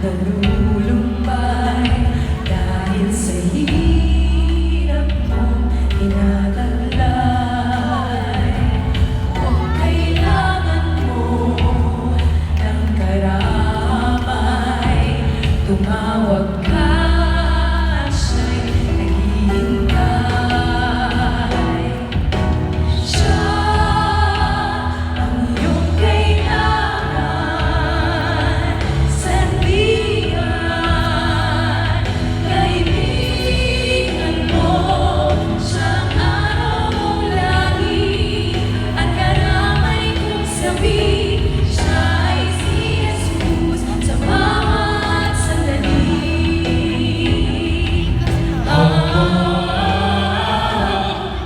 nalulumbay dahil sa hirap mong tinataglay. Kung kailangan mo ng karamay, tumawag ka, siya'y naghihintay. Siya ang iyong kailangan, sandigan, kaibigan mo. Siyang araw mong lagi at karamay kong sabi. Siya ay si Jesus sa bawat sandali.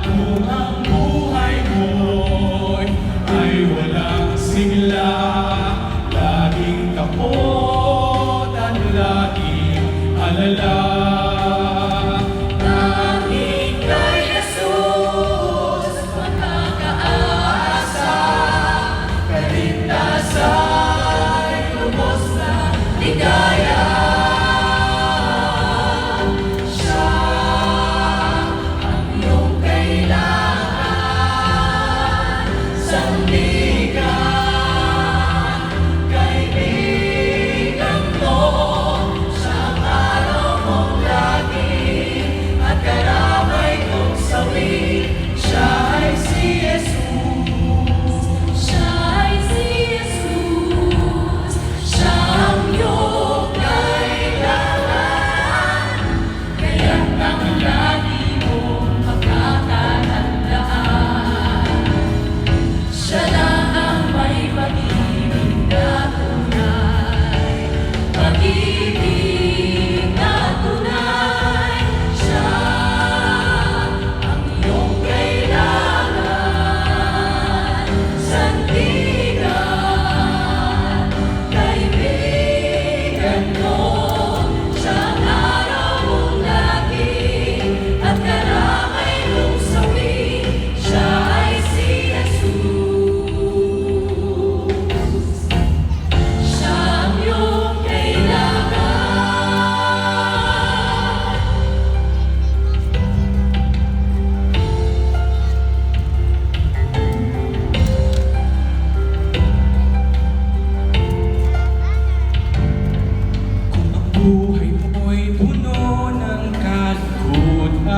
Kung ang buhay mo'y ay walang sigla, laging takot at laging alala, Tanging kay Jesus makakaasa, kaligtasan, lubos na ligaya. Siya ang iyong kailangan, sandigan, kaibigan mo. Siyang araw mong lagi at karamay kong sawi. Siya ay si Jesus. Siya ay si Jesus. Siya ang iyong kailangan, kaya't ang lagi mong pagkakahandaan. Siya lang ang may pag-ibig na tunay, pag-ibig na tunay. Siya ang iyong kailangan, sandigan, kaibigan mo. Siyang araw mong lagi at karamay mong sawi. Siya ay si Jesus. Siya ang iyong kailangan. kung ang buhay mo'y puno ng kalungkutan,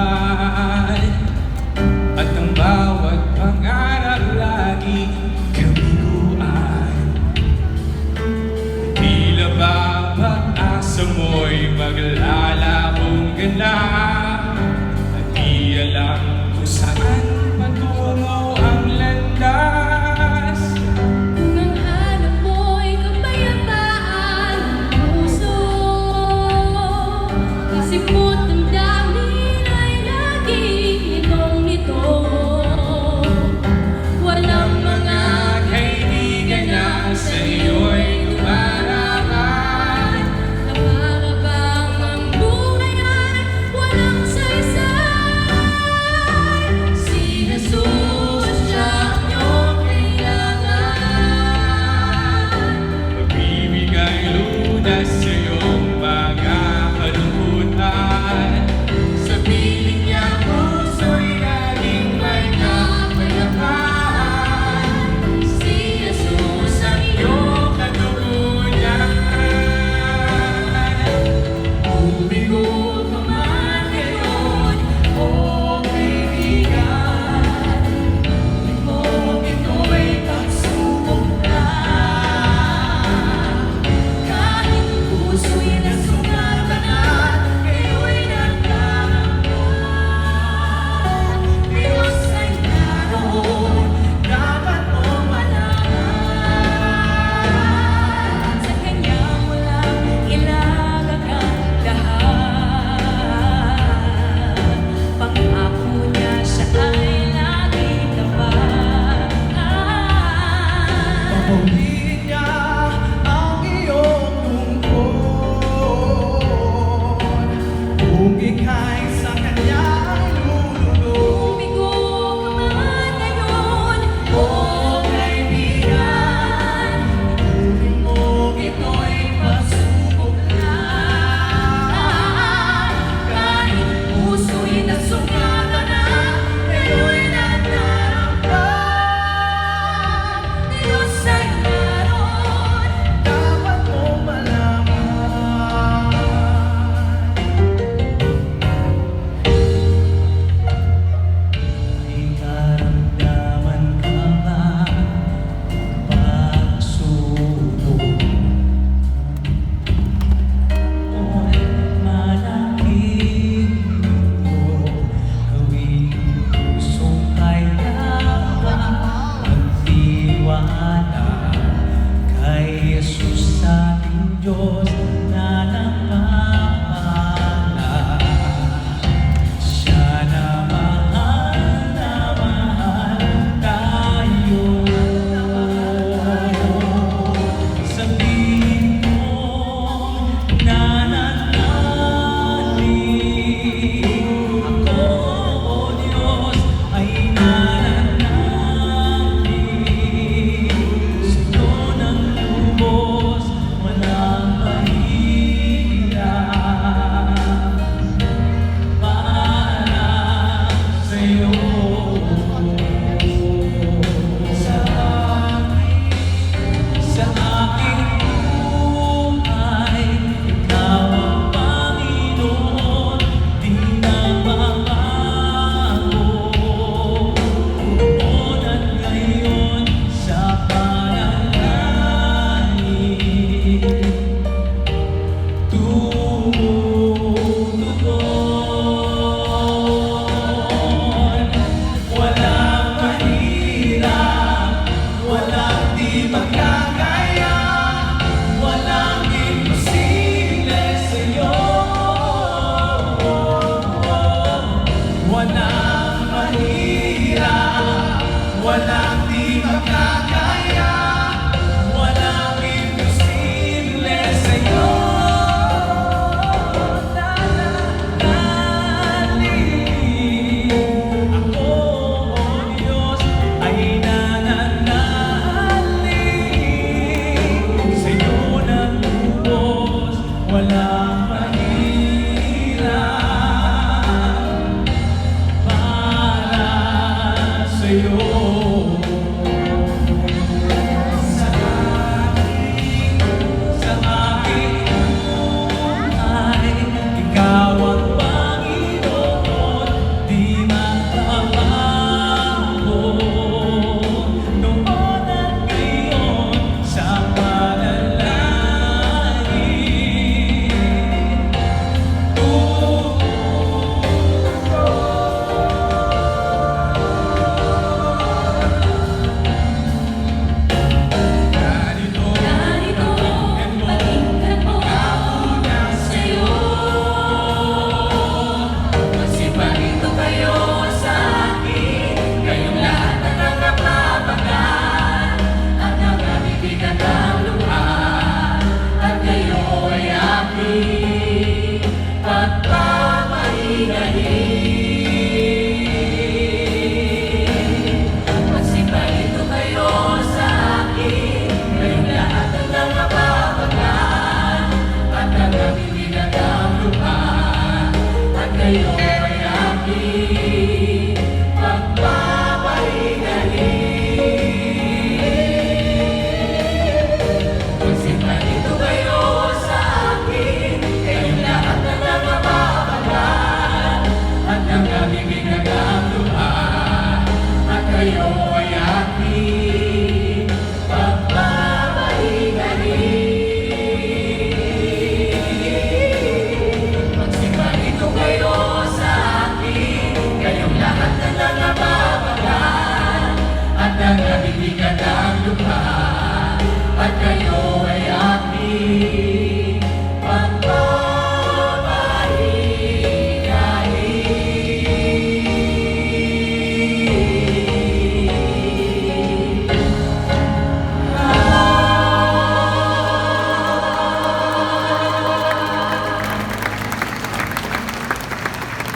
at ang bawat pangarap lagi kabiguan, tila ba pag-asa mo'y maglalabong ganap, at di alam kung saan patungo ang landas. Kung ang hanap mo'y kapayapaan ng puso, isip mo't damdamin ay laging nitong-nito. Walang mga Kaibigan na sa iyo'y lumarapat, na para bang ang buhay ay Diyos na napapala. Siya na mahal tayo. Sabihin mo nananalig ako, O Diyos, ay nananalig sa'yo ng lubos, walang mahirap para sa'yo. Sa aking buhay, ikaw ang Panginoon, di nababago. Noon at ngayon, sa panalangin, tumutugon. Walang mahirap, walang di magkakaya, walang imposible sa'yo. Walang mahirap, walang di magkakaya, walang imposible sa'yo. Nananalig ako, O Diyos, ay nananalig sa'yo ng lubos, walang mahirap para sa'yo. Sa aking buhay, ikaw ang Panginoon, di magbabago. Noon at ngayon, sa panalangin, narito Narito, pakinggan mo sa'yo. Magsiparito kayo sa akin, kayong lahat na nangapapagal at nangabibigan ng luha, at kayo ay aking pagpapahingahin. Magsiparito kayo sa akin, kayong lahat ng nangapapagal at nangabibigan ng luha, at kayo ay aking pagpapahingahin. Magsiparito kayo sa akin, kayong lahat ng nangapapagal at nangabibigan ng luha, at kayo ay aking pagpapahingahin. Magsiparito kayo sa akin, kayong lahat na nangababagal at nangabibigan ng lupa, at kayo ay aking